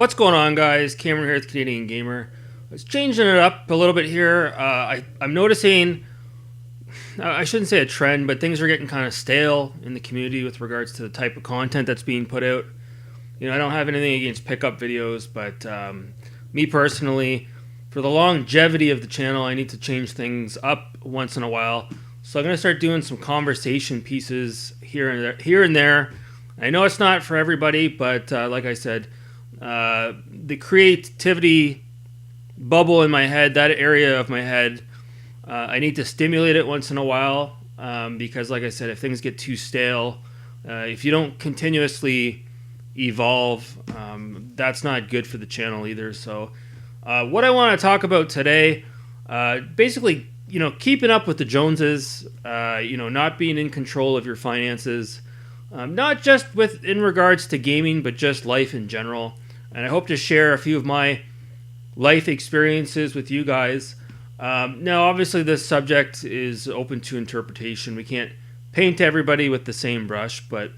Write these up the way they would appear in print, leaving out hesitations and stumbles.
What's going on, guys? Cameron here with Canadian Gamer. I was changing it up a little bit here. I'm noticing, I shouldn't say a trend, but things are getting kind of stale in the community with regards to the type of content that's being put out. I don't have anything against pickup videos, but me personally, for the longevity of the channel, I need to change things up once in a while. So I'm going to start doing some conversation pieces here and there. I know it's not for everybody, but like I said, the creativity bubble in my head, that area of my head, I need to stimulate it once in a while because, like I said, if things get too stale, if you don't continuously evolve, that's not good for the channel either. So what I want to talk about today, basically, keeping up with the Joneses, not being in control of your finances, not just in regards to gaming, but just life in general. And I hope to share a few of my life experiences with you guys. Now, obviously, this subject is open to interpretation. We can't paint everybody with the same brush, but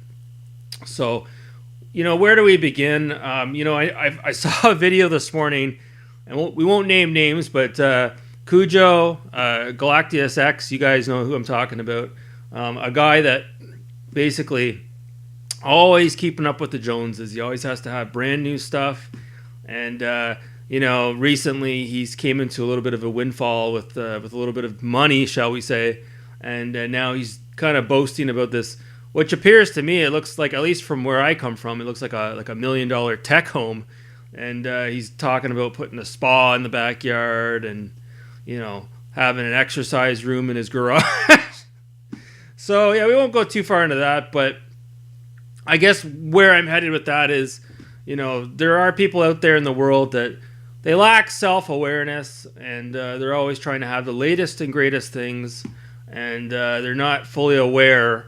so, where do we begin? I saw a video this morning, and we won't name names, but Cujo, Galactius X, you guys know who I'm talking about. A guy that basically always keeping up with the Joneses. He always has to have brand new stuff. And, recently he's came into a little bit of a windfall with a little bit of money, shall we say. And now he's kind of boasting about this, which appears to me, it looks like, at least from where I come from, it looks like a $1 million tech home. And he's talking about putting a spa in the backyard and, having an exercise room in his garage. So, yeah, we won't go too far into that, but I guess where I'm headed with that is, there are people out there in the world that they lack self-awareness, and they're always trying to have the latest and greatest things, and they're not fully aware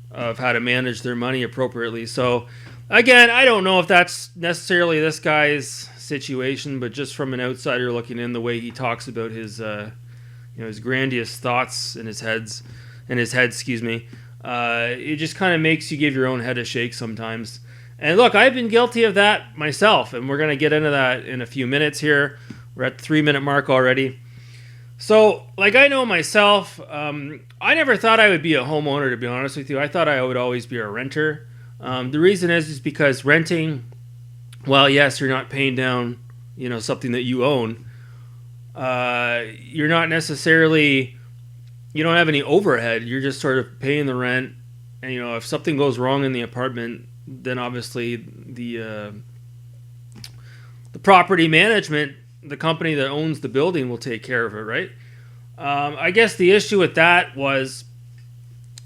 of how to manage their money appropriately. So, again, I don't know if that's necessarily this guy's situation, but just from an outsider looking in, the way he talks about his, his grandiose thoughts in his head, it just kind of makes you give your own head a shake sometimes. And look, I've been guilty of that myself, and we're going to get into that in a few minutes here. We're at the 3-minute mark already. So, I know myself, I never thought I would be a homeowner, to be honest with you. I thought I would always be a renter. The reason is because renting, well, yes, you're not paying down, something that you own. You're not necessarily, you don't have any overhead. You're just sort of paying the rent. And, if something goes wrong in the apartment, then obviously the property management, the company that owns the building, will take care of it, right? I guess the issue with that was,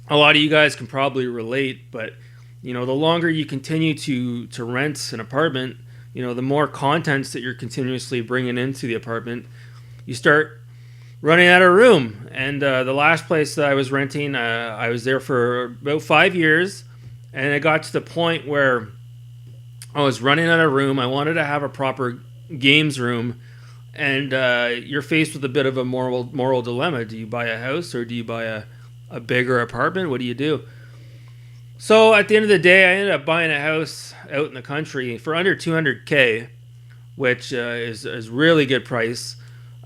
a lot of you guys can probably relate, but the longer you continue to rent an apartment, the more contents that you're continuously bringing into the apartment, you start running out of room. And the last place that I was renting, I was there for about 5 years, and it got to the point where I was running out of room. I wanted to have a proper games room, and you're faced with a bit of a moral dilemma. Do you buy a house, or do you buy a bigger apartment? What do you do? So at the end of the day, I ended up buying a house out in the country for under $200K, which is really good price.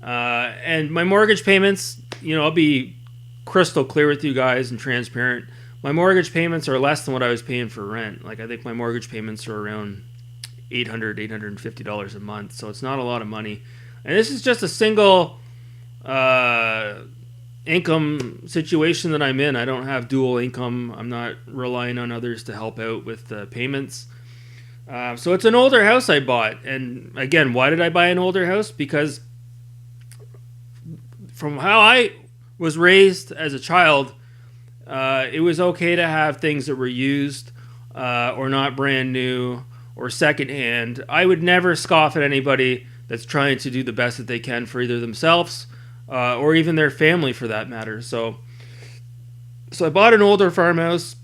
And my mortgage payments, I'll be crystal clear with you guys and transparent. My mortgage payments are less than what I was paying for rent. I think my mortgage payments are around $850 a month. So it's not a lot of money. And this is just a single income situation that I'm in. I don't have dual income. I'm not relying on others to help out with the payments. So it's an older house I bought. And again, why did I buy an older house? Because from how I was raised as a child, it was okay to have things that were used or not brand new or secondhand. I would never scoff at anybody that's trying to do the best that they can for either themselves or even their family, for that matter. So I bought an older farmhouse.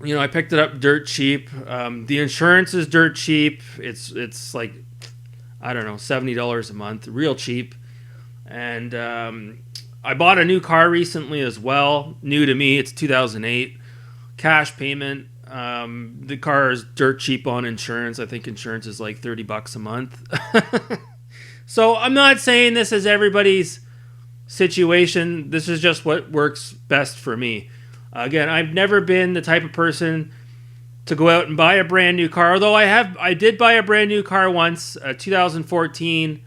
I picked it up dirt cheap. The insurance is dirt cheap. It's like, I don't know, $70 a month, real cheap. And I bought a new car recently as well. New to me, it's 2008. Cash payment. The car is dirt cheap on insurance. I think insurance is like $30 a month. So I'm not saying this is everybody's situation. This is just what works best for me. Again, I've never been the type of person to go out and buy a brand new car. Although I did buy a brand new car once, a 2014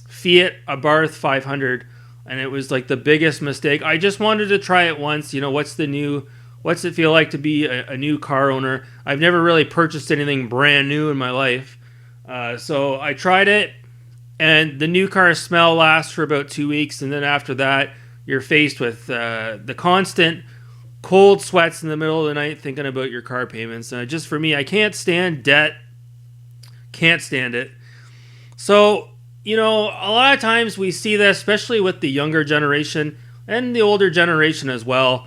Fiat Abarth 500, and it was like the biggest mistake. I just wanted to try it once. What's it feel like to be a new car owner? I've never really purchased anything brand new in my life. So I tried it, and the new car smell lasts for about 2 weeks, and then after that, you're faced with the constant cold sweats in the middle of the night thinking about your car payments. Just for me, I can't stand debt. Can't stand it. So, a lot of times we see this, especially with the younger generation and the older generation as well.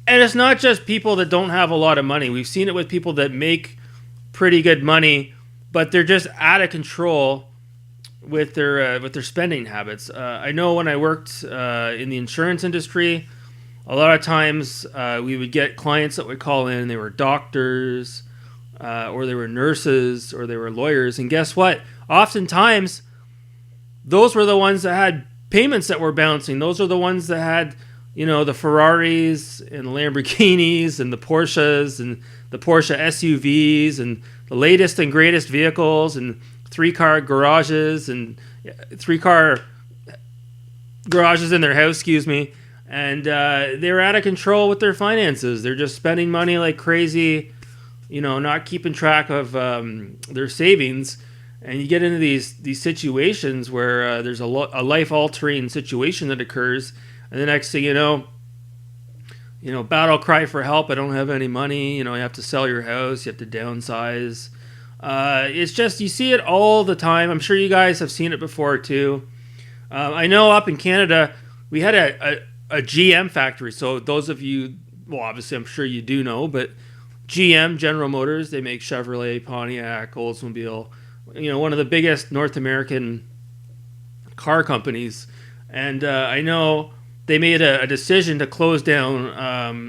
And it's not just people that don't have a lot of money. We've seen it with people that make pretty good money, but they're just out of control with their spending habits. I know when I worked in the insurance industry, a lot of times we would get clients that would call in. They were doctors, or they were nurses, or they were lawyers. And guess what? Oftentimes, those were the ones that had payments that were bouncing. Those are the ones that had, the Ferraris and the Lamborghinis and the Porsches and the Porsche SUVs and the latest and greatest vehicles and three-car garages in their house, excuse me. And they were out of control with their finances. They're just spending money like crazy, not keeping track of their savings. And you get into these situations where there's a life-altering situation that occurs. And the next thing you know, battle cry for help. I don't have any money. You have to sell your house. You have to downsize. It's just, you see it all the time. I'm sure you guys have seen it before too. I know up in Canada, we had a GM factory. So those of you, well, obviously I'm sure you do know, but GM, General Motors, they make Chevrolet, Pontiac, Oldsmobile, one of the biggest North American car companies. And I know they made a decision to close down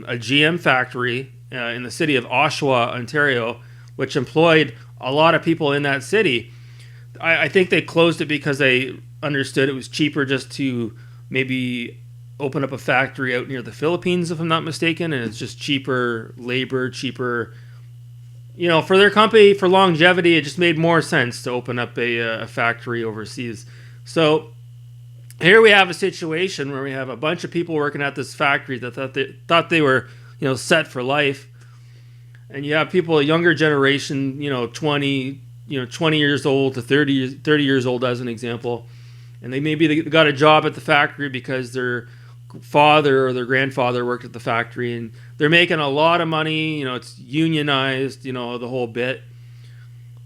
a GM factory in the city of Oshawa, Ontario, which employed a lot of people in that city. I think they closed it because they understood it was cheaper just to maybe open up a factory out near the Philippines, if I'm not mistaken, and it's just cheaper labor, cheaper, for their company, for longevity. It just made more sense to open up a factory overseas. So here we have a situation where we have a bunch of people working at this factory that thought they were, set for life. And you have people, a younger generation, 20 years old to 30 years old as an example. And they got a job at the factory because their father or their grandfather worked at the factory, and they're making a lot of money. It's unionized, the whole bit.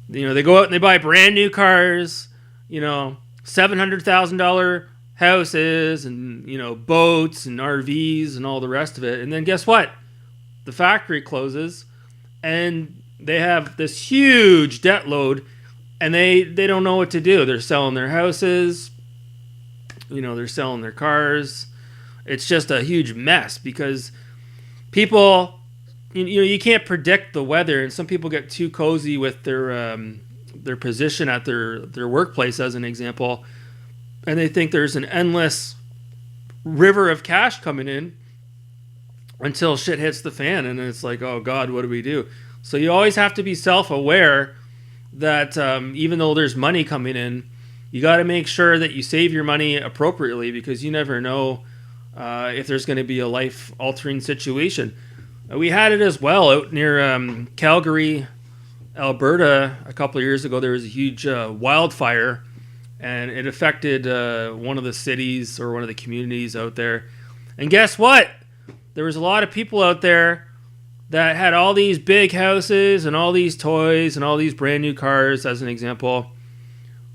They go out and they buy brand new cars, $700,000 houses and, boats and RVs and all the rest of it. And then guess what? The factory closes and they have this huge debt load, and they don't know what to do. They're selling their houses, they're selling their cars. It's just a huge mess because people, you can't predict the weather, and some people get too cozy with their position at their workplace, as an example, and they think there's an endless river of cash coming in until shit hits the fan, and it's like, oh God, what do we do? So you always have to be self-aware that even though there's money coming in, you got to make sure that you save your money appropriately, because you never know if there's going to be a life-altering situation. We had it as well out near Calgary, Alberta. A couple of years ago, there was a huge wildfire, and it affected one of the cities or one of the communities out there. And guess what? There was a lot of people out there that had all these big houses and all these toys and all these brand new cars, as an example.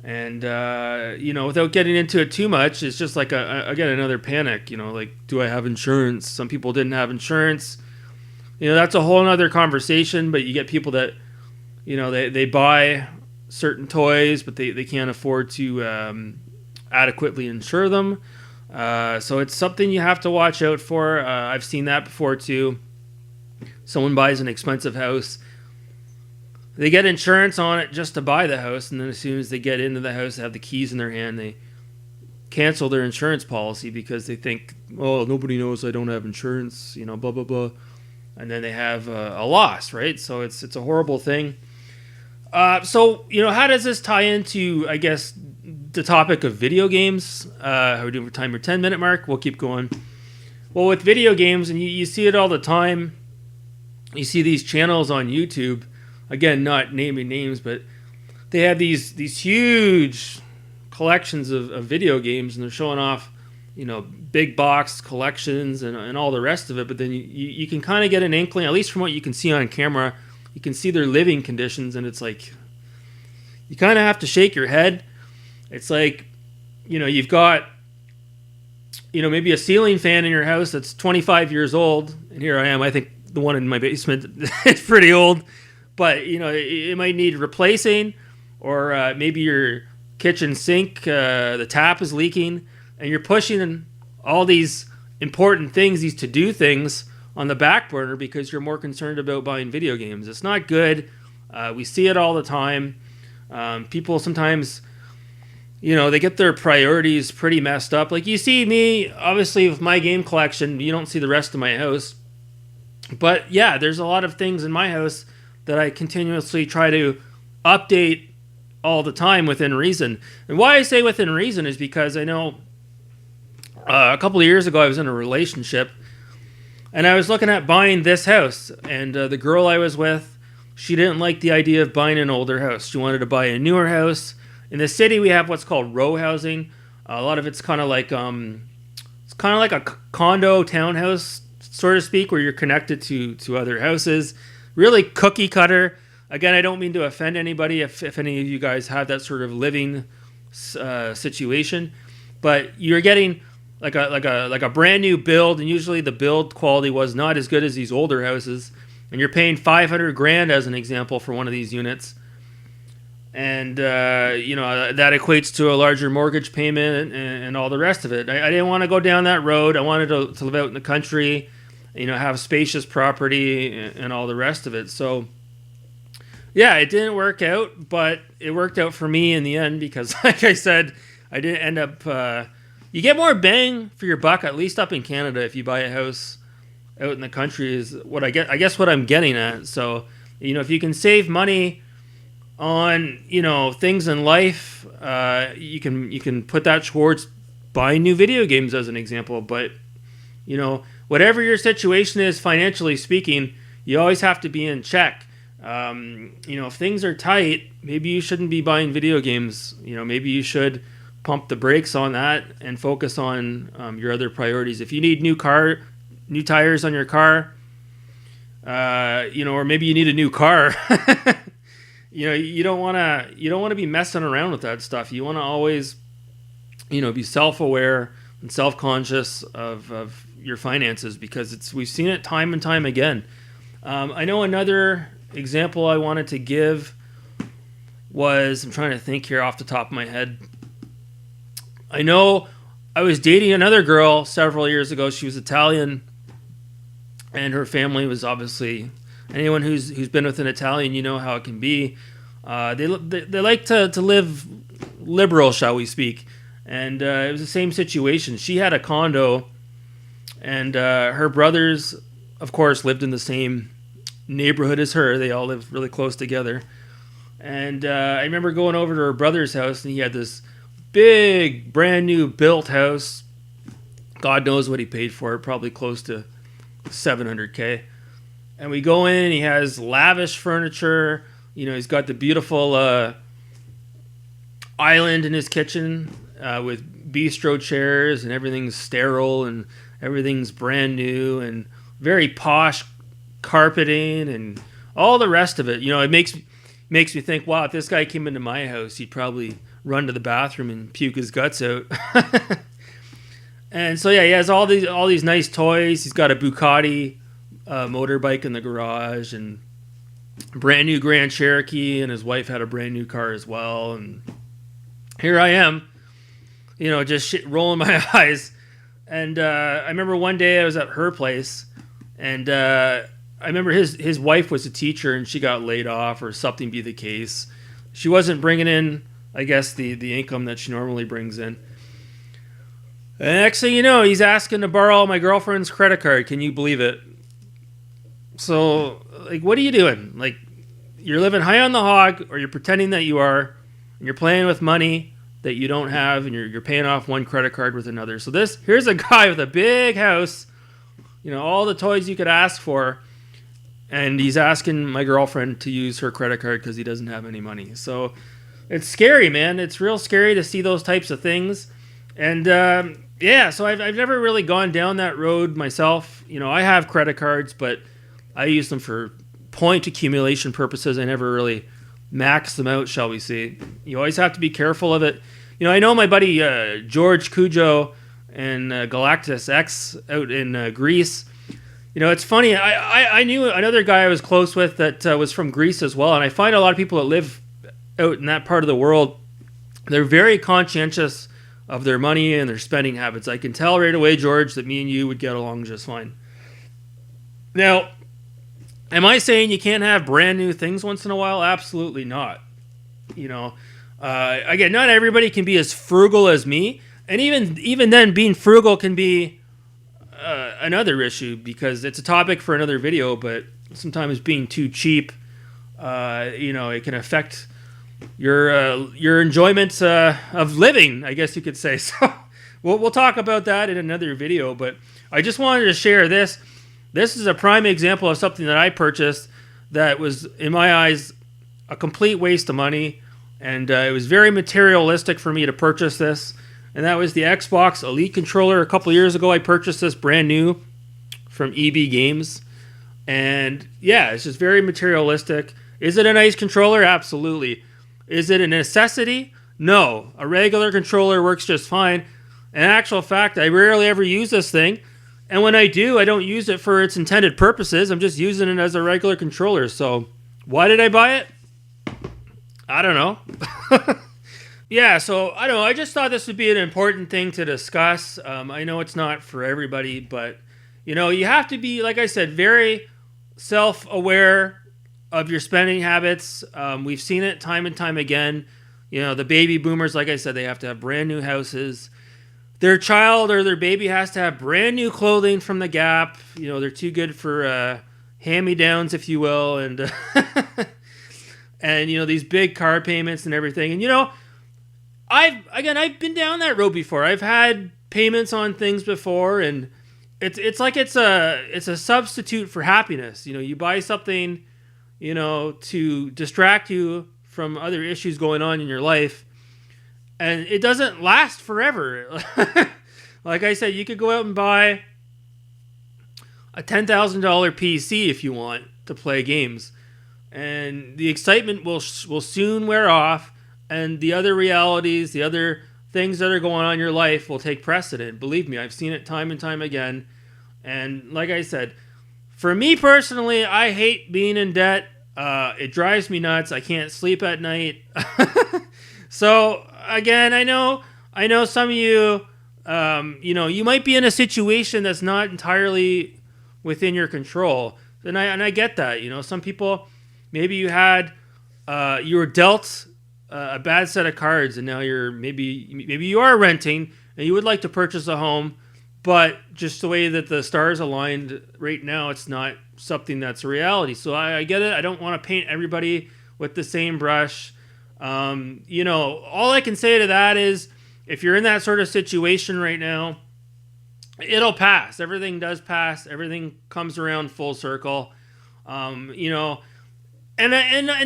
And, without getting into it too much, it's just like, again, another panic, like, do I have insurance? Some people didn't have insurance. That's a whole other conversation, but you get people that, they buy certain toys, but they can't afford to adequately insure them. So it's something you have to watch out for. I've seen that before too. Someone buys an expensive house. They get insurance on it just to buy the house, and then as soon as they get into the house, they have the keys in their hand, they cancel their insurance policy because they think, oh, nobody knows I don't have insurance, blah, blah, blah. And then they have a loss, right? So it's a horrible thing. So, how does this tie into, I guess, the topic of video games? How are we doing for time? We're 10-minute mark. We'll keep going. Well, with video games, and you see it all the time, you see these channels on YouTube, again, not naming names, but they have these huge collections of video games, and they're showing off, big box collections and all the rest of it. But then you can kind of get an inkling, at least from what you can see on camera, you can see their living conditions, and it's like, you kind of have to shake your head. It's like, you've got, maybe a ceiling fan in your house that's 25 years old, and here I am, I think the one in my basement is pretty old, but, it might need replacing, or maybe your kitchen sink, the tap is leaking, and you're pushing all these important things, these to-do things, on the back burner because you're more concerned about buying video games. It's not good. We see it all the time. People sometimes, they get their priorities pretty messed up. Like you see me, obviously, with my game collection, you don't see the rest of my house. But yeah, there's a lot of things in my house that I continuously try to update all the time within reason. And why I say within reason is because I know a couple of years ago I was in a relationship, and I was looking at buying this house, and the girl I was with, she didn't like the idea of buying an older house. She wanted to buy a newer house. In the city, we have what's called row housing. A lot of it's kind of like a condo townhouse, so to speak, where you're connected to other houses. Really cookie cutter. Again, I don't mean to offend anybody if any of you guys have that sort of living situation, but you're getting like a brand new build, and usually the build quality was not as good as these older houses, and you're paying $500,000 as an example for one of these units, and that equates to a larger mortgage payment and all the rest of it. I didn't want to go down that road. I wanted to live out in the country, have spacious property and all the rest of it. So yeah, it didn't work out, but it worked out for me in the end because, like I said, I didn't end up. You get more bang for your buck, at least up in Canada, if you buy a house out in the country. Is what I get. I guess what I'm getting at. So, if you can save money on things in life, you can put that towards buying new video games as an example. But whatever your situation is financially speaking, you always have to be in check. If things are tight, maybe you shouldn't be buying video games. Maybe you should pump the brakes on that and focus on your other priorities. If you need new tires on your car, or maybe you need a new car, you don't want to be messing around with that stuff. You want to always, be self-aware and self-conscious of your finances because we've seen it time and time again. I know another example I wanted to give was, I'm trying to think here off the top of my head. I know I was dating another girl several years ago. She was Italian, and her family was obviously, anyone who's been with an Italian, you know how it can be. They like to live liberal, shall we speak. And it was the same situation. She had a condo, and her brothers, of course, lived in the same neighborhood as her. They all lived really close together. And I remember going over to her brother's house, and he had this big, brand new built house. God knows what he paid for it, probably close to $700K. And we go in, and he has lavish furniture. He's got the beautiful island in his kitchen with bistro chairs, and everything's sterile, and everything's brand new, and very posh carpeting, and all the rest of it. It makes me think, wow, if this guy came into my house, he'd probably run to the bathroom and puke his guts out. And so yeah, he has all these nice toys. He's got a Bugatti motorbike in the garage, and brand new Grand Cherokee, and his wife had a brand new car as well. And here I am, just rolling my eyes. And I remember one day I was at her place, and I remember his wife was a teacher and she got laid off or something be the case. She wasn't bringing in, I guess, the income that she normally brings in. And next thing you know, he's asking to borrow my girlfriend's credit card. Can you believe it? So, like, what are you doing? Like, you're living high on the hog, or you're pretending that you are, and you're playing with money that you don't have, and you're paying off one credit card with another. So here's a guy with a big house, all the toys you could ask for, and he's asking my girlfriend to use her credit card because he doesn't have any money. So it's scary, man. It's real scary to see those types of things. And so I've never really gone down that road myself. I have credit cards, but I use them for point accumulation purposes. I never really max them out, shall we say. You always have to be careful of it. I know my buddy George Cujo and Galactus X out in Greece. It's funny. I knew another guy I was close with that was from Greece as well, and I find a lot of people that live out in that part of the world, they're very conscientious of their money and their spending habits. I can tell right away, George, that me and you would get along just fine. Now, am I saying you can't have brand new things once in a while? Absolutely not. Again, not everybody can be as frugal as me, and even then, being frugal can be another issue because it's a topic for another video. But sometimes being too cheap, it can affect your enjoyment of living, I guess you could say. So we'll talk about that in another video. But I just wanted to share this. This is a prime example of something that I purchased that was, in my eyes, a complete waste of money. And it was very materialistic for me to purchase this. And that was the Xbox Elite controller. A couple years ago, I purchased this brand new from EB Games. And yeah, it's just very materialistic. Is it a nice controller? Absolutely. Is it a necessity? No. A regular controller works just fine. In actual fact, I rarely ever use this thing. And when I do, I don't use it for its intended purposes. I'm just using it as a regular controller. So why did I buy it? I don't know. Yeah, so I don't know. I just thought this would be an important thing to discuss. I know it's not for everybody, but you have to be, like I said, very self-aware of your spending habits. We've seen it time and time again. The baby boomers, like I said, they have to have brand new houses. Their child or their baby has to have brand new clothing from the Gap. They're too good for hand-me-downs, if you will, and and these big car payments and everything. And I've been down that road before. I've had payments on things before, and it's like it's a substitute for happiness. You buy something, to distract you from other issues going on in your life, and it doesn't last forever. Like I said, you could go out and buy a $10,000 PC if you want to play games, and the excitement will soon wear off. And the other realities, the other things that are going on in your life will take precedent. Believe me, I've seen it time and time again. And like I said, for me personally, I hate being in debt. It drives me nuts. I can't sleep at night. So again, I know some of you, you might be in a situation that's not entirely within your control. And I get that. Some people, maybe you were dealt a bad set of cards, and now maybe you are renting and you would like to purchase a home, but just the way that the stars aligned right now, it's not something that's a reality. So I get it. I don't want to paint everybody with the same brush. All I can say to that is, if you're in that sort of situation right now, it'll pass. Everything does pass. Everything comes around full circle. And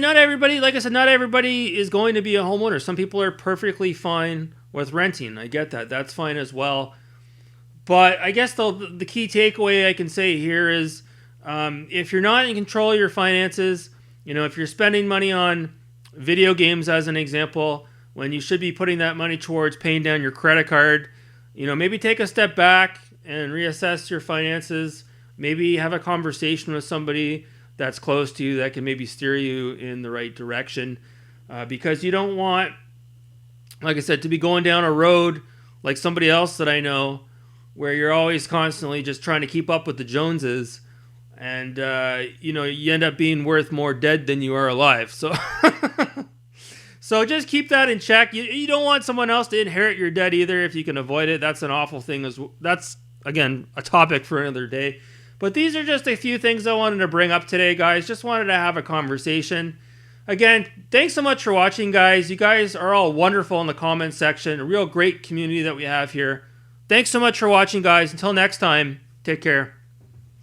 not everybody, like I said, not everybody is going to be a homeowner. Some people are perfectly fine with renting. I get that. That's fine as well. But I guess the key takeaway I can say here is, if you're not in control of your finances, if you're spending money on video games as an example, when you should be putting that money towards paying down your credit card, maybe take a step back and reassess your finances. Maybe have a conversation with somebody that's close to you that can maybe steer you in the right direction, because you don't want, like I said, to be going down a road like somebody else that I know where you're always constantly just trying to keep up with the Joneses, and you end up being worth more dead than you are alive. So so just keep that in check. You don't want someone else to inherit your debt either if you can avoid it. That's an awful thing. That's, again, a topic for another day. But these are just a few things I wanted to bring up today, guys. Just wanted to have a conversation. Again, thanks so much for watching, guys. You guys are all wonderful in the comments section. A real great community that we have here. Thanks so much for watching, guys. Until next time, take care.